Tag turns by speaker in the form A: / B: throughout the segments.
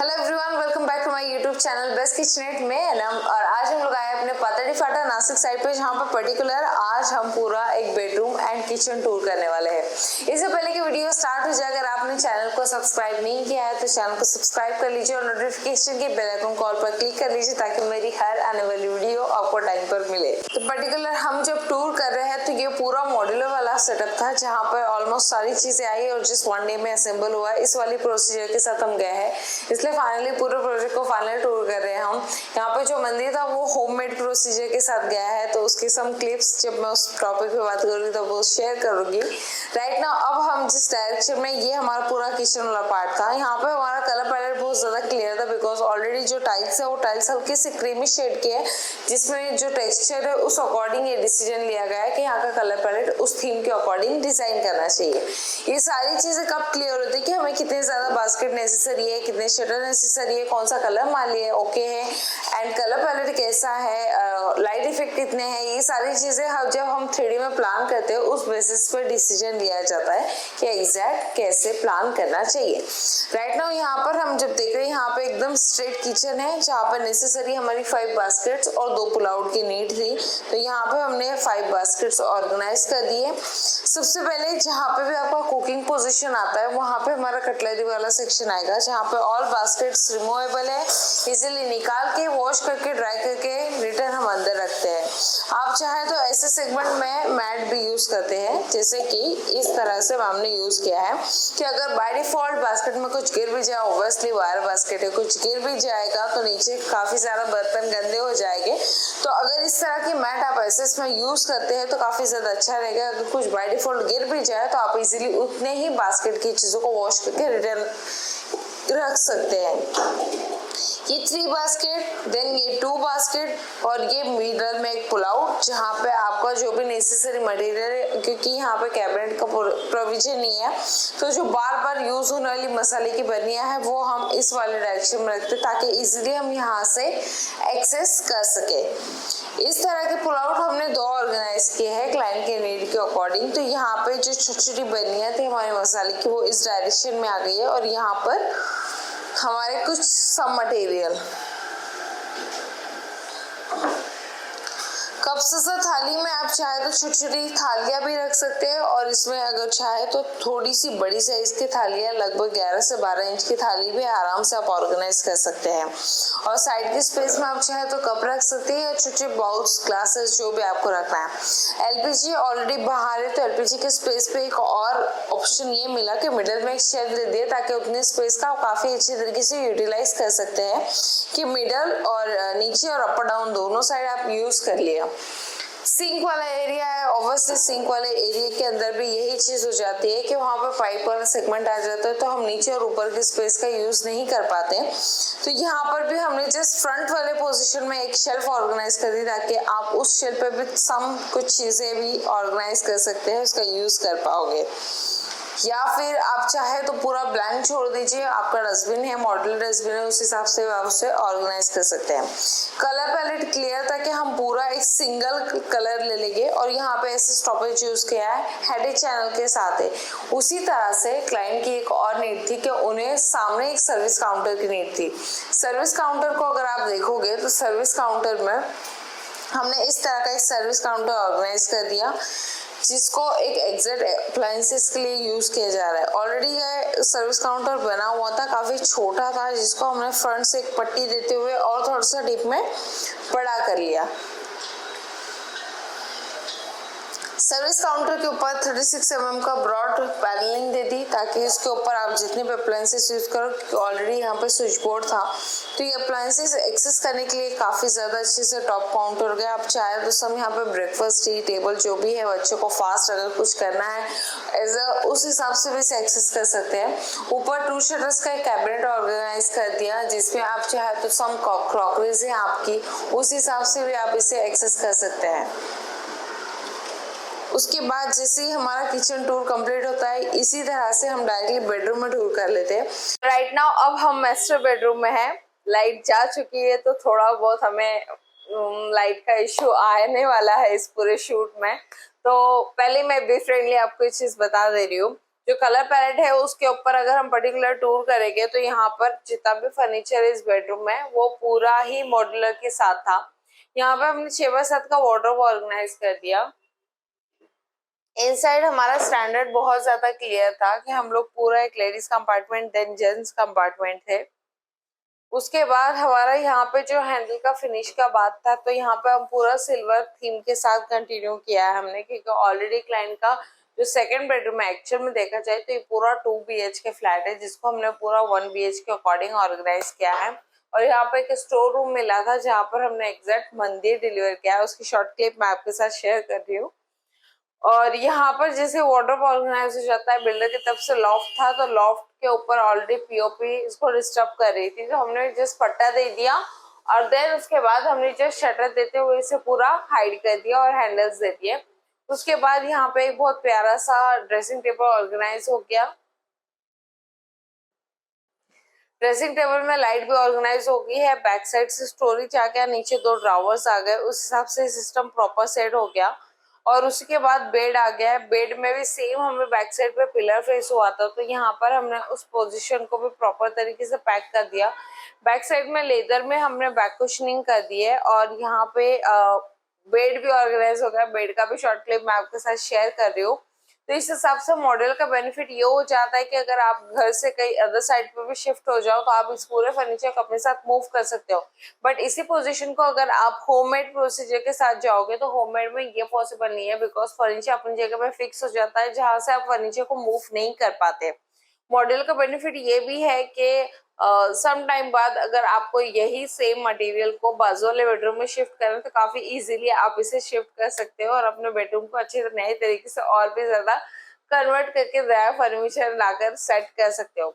A: Hello everyone, welcome back to my YouTube channel best kitchenette में एनम। और आज हम लोग आए अपने पातड़ी फाटा नासिक साइड पे, जहाँ पर पर्टिकुलर आज हम पूरा एक बेडरूम एंड किचन टूर करने वाले हैं। इससे पहले कि वीडियो स्टार्ट हो जाए, अगर आपने चैनल को सब्सक्राइब नहीं किया है तो चैनल को सब्सक्राइब कर लीजिए और नोटिफिकेशन के बेल आइकन कॉल पर क्लिक कर लीजिए ताकि मेरी हर आने वाली वीडियो आपको टाइम पर मिले। तो पर्टिकुलर हम जब टूर कर रहे हैं तो ये पूरा मॉड्यूलर वाला सेटअप था, जहाँ पर ऑलमोस्ट सारी चीजें आई और जस्ट वन डे में असेंबल हुआ। इस वाली प्रोसीजर के साथ हम गए हैं, इसलिए फाइनली पूरे प्रोजेक्ट को फाइनल टूर कर रहे हैं हम। यहाँ पे जो मंदिर था वो होममेड प्रोसीजर के साथ गया है, तो उसके सम क्लिप्स जब मैं उस टॉपिक पे बात करूंगी तो वो शेयर करूंगी। राइट नाउ अब हम जिस डायरेक्शन में, ये हमारा पूरा किचन वाला पार्ट था, यहाँ पे हमारा कलर पैलेट बहुत ज्यादा क्लियर था बिकॉज ऑलरेडी जो टाइल्स है वो टाइल्स हल्के से क्रीमी शेड के है, जिसमें जो टेक्सचर है उस अकॉर्डिंग ये डिसीजन लिया गया है कि यहाँ का कलर पैलेट उस थीम के अकॉर्डिंग डिजाइन करना चाहिए। ये सारी चीजें कब क्लियर होती है कि हमें कितने ज्यादा बास्केट नेसेसरी है, कितने शटर नेसेसरी है, कौन सा कलर मान लिया ओके है, एंड कलर पैलेट कैसा है, लाइट इफेक्ट कितने हैं, ये सारी चीजें जब हम 3D में प्लान करते हैं उस बेसिस पर डिसीजन लिया जाता है कि एग्जैक्ट कैसे प्लान करना चाहिए। राइट नाउ यहाँ पर हम जब देख रहे हैं, यहाँ पे एकदम स्ट्रेट किचन है, जहाँ पर नेसेसरी हमारी 5 बास्केट्स और 2 पुल आउट की नीड थी, तो यहाँ पे हमने 5 बास्केट्स ऑर्गेनाइज कर दिए। सबसे पहले जहाँ पे भी आपका कुकिंग पोजीशन आता है वहाँ पे हमारा कटलरी वाला सेक्शन आएगा, जहाँ पे ऑल बास्केट्स रिमूवेबल है, इजीली निकाल के वॉश करके ड्राई करके रिटर्न हम अंदर रखते हैं। आप चाहे तो ऐसे सेगमेंट में मैट भी यूज करते हैं, जैसे कि इस तरह से हमने यूज किया है कि अगर बाय डिफॉल्ट बास्केट में कुछ गिर भी जाए, ऑब्वियसली वायर बास्केट है, कुछ गिर भी जाएगा तो नीचे काफी सारा बर्तन गंदे हो जाएंगे। तो अगर इस तरह की मैट आप ऐसे इसमें यूज करते हैं तो काफी ज्यादा अच्छा रहेगा। अगर कुछ बाय डिफॉल्ट गिर भी जाए तो आप इजीली उतने ही बास्केट की चीजों को वॉश करके रिटर्न रख सकते हैं। ये 3 बास्केट, देन ये 2 बास्केट और ये मिडल में एक पुल आउट, जहाँ पे आपका जो भी नेसेसरी मटेरियल है, क्योंकि यहाँ पे कैबिनेट का प्रोविजन नहीं है, तो जो बार बार यूज होने वाली मसाले की बर्नियां है वो हम इस वाले डायरेक्शन में रखते ताकि इजीली हम यहाँ से एक्सेस कर सके। इस तरह के पुल आउट हमने 2 ऑर्गेनाइज किए हैं क्लाइंट के नीड के अकॉर्डिंग। तो यहाँ पे जो छोटी छोटी बर्नियां थी हमारे मसाले की वो इस डायरेक्शन में आ गई है, और यहाँ पर हमारे कुछ सब मटेरियल कप्स थाली में आप चाहे तो छोटी छोटी थालियां भी रख सकते हैं, और इसमें अगर चाहे तो थोड़ी सी बड़ी साइज की थालियां, लगभग 11 से 12 इंच की थाली भी आराम से आप ऑर्गेनाइज कर सकते हैं। और साइड की स्पेस में आप चाहे तो कप रख सकते हैं या छोटे बाउल्स, ग्लासेस, जो भी आपको रखना है। एलपीजी ऑलरेडी बाहर है, तो एलपीजी के स्पेस पे एक और ऑप्शन ये मिला कि मिडल में एक शेल्फ दे दिए ताकि उतने स्पेस का आप काफी अच्छी तरीके से यूटिलाइज कर सकते हैं कि मिडल और नीचे और अपर डाउन दोनों साइड आप यूज कर लिया। सिंक वाला एरिया है, ऑब्वियसली सिंक वाले एरिया के अंदर भी यही चीज हो जाती है कि वहां पर पाइप वाला सेगमेंट आ जाता है, तो हम नीचे और ऊपर की स्पेस का यूज नहीं कर पाते। तो यहाँ पर भी हमने जस्ट फ्रंट वाले पोजीशन में एक शेल्फ ऑर्गेनाइज कर दी ताकि आप उस शेल्फ पे भी सम कुछ चीजें भी ऑर्गेनाइज कर सकते हैं, उसका यूज कर पाओगे। या फिर आप चाहे तो पूरा ब्लैंक छोड़ दीजिए, आपका डस्टबिन है, मॉडल डस्टबिन है, उस हिसाब से आप उसे ऑर्गेनाइज कर सकते हैं। कलर पैलेट क्लियर था कि हम पूरा एक सिंगल कलर ले लेंगे, और यहाँ पे ऐसे स्टॉपेज यूज किया है हेडेड चैनल के साथ है। उसी तरह से क्लाइंट की एक और नीड थी कि उन्हें सामने एक सर्विस काउंटर की नीड थी। सर्विस काउंटर को अगर आप देखोगे तो सर्विस काउंटर में हमने इस तरह का एक सर्विस काउंटर ऑर्गेनाइज कर दिया, जिसको एक एग्जैक्ट अप्लायंसेस के लिए यूज किया जा रहा है। ऑलरेडी ये सर्विस काउंटर बना हुआ था, काफी छोटा था, जिसको हमने फ्रंट से एक पट्टी देते हुए और थोड़ा सा डीप में बड़ा कर लिया। सर्विस काउंटर के ऊपर 36 mm का ब्रॉड पैनलिंग दे दी ताकि इसके ऊपर आप जितने भी अप्लायंसेस यूज करो, क्योंकि ऑलरेडी यहाँ पे स्विच बोर्ड था, तो ये अप्लायंसेस एक्सेस करने के लिए काफी ज्यादा अच्छे से टॉप काउंटर हो गया। आप चाहे तो सब यहाँ पे ब्रेकफास्ट, टी टेबल जो भी है, बच्चों को फास्ट अगर कुछ करना है उस हिसाब से भी इसे एक्सेस कर सकते हैं। ऊपर 2 शटर्स का एक कैबिनेट ऑर्गेनाइज कर दिया, जिसमें आप चाहे तो सम क्रॉकरीज है आपकी, उस हिसाब से भी आप इसे एक्सेस कर सकते हैं। उसके बाद जैसे ही हमारा किचन टूर कंप्लीट होता है, इसी तरह से हम डायरेक्टली बेडरूम में टूर कर लेते हैं। राइट नाउ अब हम मास्टर बेडरूम में हैं। लाइट जा चुकी है तो थोड़ा बहुत हमें लाइट का इशू आने वाला है इस पूरे शूट में। तो पहले मैं बी फ्रेंडली आपको एक चीज बता दे रही हूँ जो कलर पैलेट है उसके ऊपर अगर हम पर्टिकुलर टूर करेंगे तो यहाँ पर जितना भी फर्नीचर इस बेडरूम में वो पूरा ही मॉड्यूलर के साथ था। यहाँ पे हमने 6x7 का वार्डरोब ऑर्गेनाइज कर दिया। इनसाइड हमारा स्टैंडर्ड बहुत ज्यादा क्लियर था कि हम लोग पूरा एक ladies compartment then gents compartment थे। उसके बाद हमारा यहाँ पे जो हैंडल का फिनिश का बात था, तो यहाँ पे हम पूरा सिल्वर थीम के साथ कंटिन्यू किया है हमने, क्योंकि ऑलरेडी क्लाइंट का जो सेकंड बेडरूम है एक्चुअल में देखा जाए तो ये पूरा 2 BHK फ्लैट है जिसको हमने पूरा 1 BHK के अकॉर्डिंग ऑर्गेनाइज किया है। और यहाँ पे एक स्टोर रूम मिला था जहाँ पर हमने एग्जैक्ट मंदिर डिलीवर किया है, उसकी शॉर्ट क्लिप मैं आपके साथ शेयर कर रही हूँ। और यहाँ पर जैसे वार्डरोब ऑर्गेनाइज हो जाता है, बिल्डर की तरफ से लॉफ्ट था तो लॉफ्ट के ऊपर ऑलरेडी पीओपी इसको डिस्टर्ब कर रही थी, तो हमने जस्ट पट्टा दे दिया और देन उसके बाद हमने जस्ट शटर देते हुए इसे पूरा हाइड कर दिया और हैंडल्स दे दिए। उसके बाद यहाँ पे एक बहुत प्यारा सा ड्रेसिंग टेबल ऑर्गेनाइज हो गया। ड्रेसिंग टेबल में लाइट भी ऑर्गेनाइज हो गई है, बैक साइड से स्टोरेज आ गया, नीचे 2 ड्रावर्स आ गए, उस हिसाब से सिस्टम प्रॉपर सेट हो गया। और उसके बाद बेड आ गया है। बेड में भी सेम हमें बैक साइड पे पिलर फेस हुआ था, तो यहाँ पर हमने उस पोजीशन को भी प्रॉपर तरीके से पैक कर दिया। बैक साइड में लेदर में हमने बैक कुशनिंग कर दी है और यहाँ पे बेड भी ऑर्गेनाइज हो गया। बेड का भी शॉर्ट क्लिप मैं आपके साथ शेयर कर रही हूँ। तो इस हिसाब से मॉडल का बेनिफिट ये हो जाता है कि अगर आप घर से कहीं अदर साइड पे भी शिफ्ट हो जाओ तो आप इस पूरे फर्नीचर को अपने साथ मूव कर सकते हो। बट इसी पोजीशन को अगर आप होममेड प्रोसीजर के साथ जाओगे तो होममेड में ये पॉसिबल नहीं है, बिकॉज फर्नीचर अपनी जगह पे फिक्स हो जाता है जहां से आप फर्नीचर को मूव नहीं कर पाते। मॉडल का बेनिफिट ये भी है कि सम टाइम बाद अगर आपको यही सेम मटेरियल को बाजू वाले बेडरूम में शिफ्ट करना तो काफी इजीली आप इसे शिफ्ट कर सकते हो और अपने बेडरूम को अच्छे नए तरीके से और भी ज्यादा कन्वर्ट करके नया फर्नीचर लाकर सेट कर सकते हो।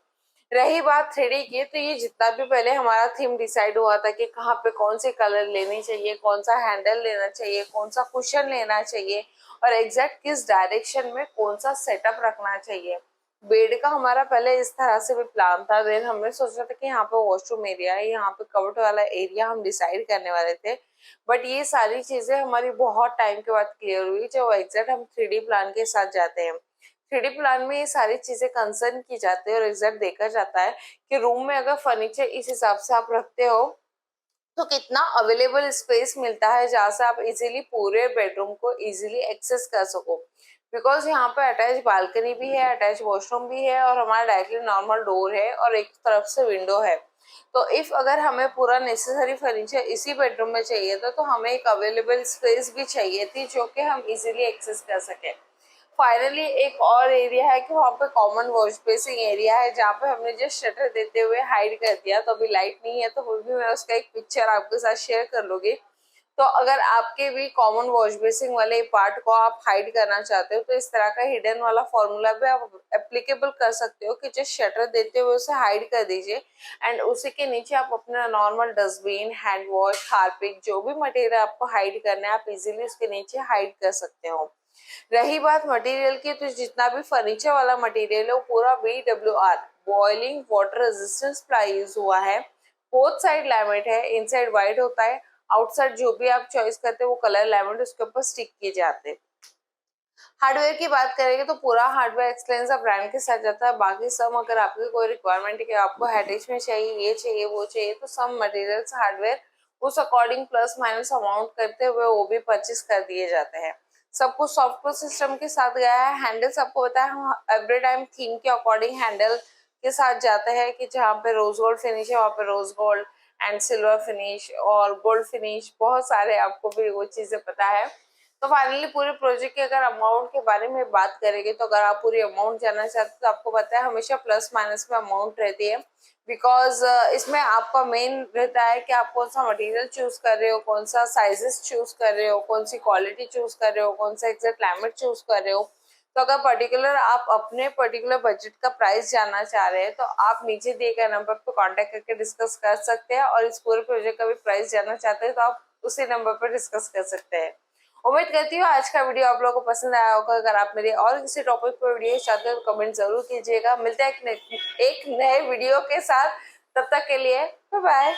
A: रही बात 3D की, तो ये जितना भी पहले हमारा थीम डिसाइड हुआ था कि कहाँ पे कौन सी कलर लेनी चाहिए, कौन सा हैंडल लेना चाहिए, कौन सा कुशन लेना चाहिए और एग्जैक्ट किस डायरेक्शन में कौन सा सेटअप रखना चाहिए। बेड का हमारा पहले इस तरह से भी प्लान था, देन हमने सोचा था कि यहाँ पे वॉशरूम एरिया है, यहाँ पे कबर्ड वाला एरिया हम डिसाइड करने वाले थे। बट ये सारी चीजें हमारी बहुत टाइम के बाद क्लियर हुई जब एग्जैक्ट हम 3D प्लान के साथ जाते हैं। 3D प्लान में ये सारी चीजें कंसर्न की जाती है और एग्जैक्ट देखा जाता है कि रूम में अगर फर्नीचर इस हिसाब से आप रखते हो तो कितना अवेलेबल स्पेस मिलता है जहाँ से आप इजीली पूरे बेडरूम को इजीली एक्सेस कर सको। बिकॉज यहाँ पे अटैच बालकनी भी है, अटैच वॉशरूम भी है और हमारा डायरेक्टली नॉर्मल डोर है और एक तरफ से विंडो है। तो इफ अगर हमें पूरा नेसेसरी फर्नीचर इसी बेडरूम में चाहिए था तो हमें एक अवेलेबल स्पेस भी चाहिए थी जो कि हम इजीली एक्सेस कर सके। फाइनली एक और एरिया है कि वहाँ पे कॉमन वॉश बेसिंग एरिया है जहाँ पे हमने जस्ट शटर देते हुए हाइड कर दिया। तो अभी लाइट नहीं है तो वो भी मैं उसका एक पिक्चर आपके साथ शेयर कर लूंगी। तो अगर आपके भी कॉमन वॉश बेसिंग वाले पार्ट को आप हाइड करना चाहते हो तो इस तरह का हिडन वाला फॉर्मूला भी आप एप्लीकेबल कर सकते हो कि जस्ट शटर देते हुए उसे हाइड कर दीजिए एंड उसी के नीचे आप अपना normal dustbin, hand wash, Harpic, जो भी मटेरियल आपको हाइड करना है आप इजीली उसके नीचे हाइड कर सकते हो। रही बात मटेरियल की, तो जितना भी फर्नीचर वाला मटेरियल है वो पूरा BWR boiling water resistance ply use हुआ है। बोथ साइड लैमिनेट है, इनसाइड व्हाइट होता है, आउटसाइड जो भी आप चॉइस करते हैं वो कलर लैमिनेट उसके ऊपर स्टिक किए जाते हैं। हार्डवेयर की बात करेंगे तो पूरा हार्डवेयर एक्सलेंस ब्रांड के साथ जाता है। बाकी सब अगर आपकी कोई रिक्वायरमेंट है कि आपको हेरिटेज में चाहिए, ये चाहिए, वो चाहिए, तो सब मटेरियल्स हार्डवेयर उस अकॉर्डिंग प्लस माइनस अमाउंट करते हुए वो भी परचेस कर दिए जाते हैं। सब कुछ सॉफ्टवेयर सिस्टम के साथ गया है। हैंडल्स आपको बताया एवरी टाइम थीम के अकॉर्डिंग हैंडल के साथ जाते हैं कि जहाँ पे रोज गोल्ड फिनिश है वहाँ पे rose gold and silver finish और गोल्ड फिनिश, बहुत सारे आपको भी वो चीजें पता है। तो फाइनली पूरे प्रोजेक्ट के अगर अमाउंट के बारे में बात करेंगे तो अगर आप पूरी अमाउंट जानना चाहते हो तो आपको पता है हमेशा प्लस माइनस में अमाउंट रहती है। बिकॉज इसमें आपका मेन रहता है कि आप कौन सा मटेरियल चूज कर रहे हो, कौन सा साइजेस चूज कर रहे हो, कौन सी क्वालिटी चूज कर रहे हो, कौन सा एग्जैक्ट क्लाइमेट चूज कर रहे हो। तो अगर पर्टिकुलर आप अपने पर्टिकुलर बजट का प्राइस जानना चाह रहे हैं तो आप नीचे दिए गए नंबर पर कांटेक्ट करके डिस्कस कर सकते हैं और इस पूरे प्रोजेक्ट का भी प्राइस जानना चाहते हैं तो आप उसी नंबर पर डिस्कस कर सकते हैं। उम्मीद करती हूँ आज का वीडियो आप लोगों को पसंद आया होगा। अगर आप मेरे और किसी टॉपिक पर वीडियो चाहते हो तो कमेंट जरूर कीजिएगा। मिलते हैं एक नए वीडियो के साथ, तब तक के लिए बाय बाय।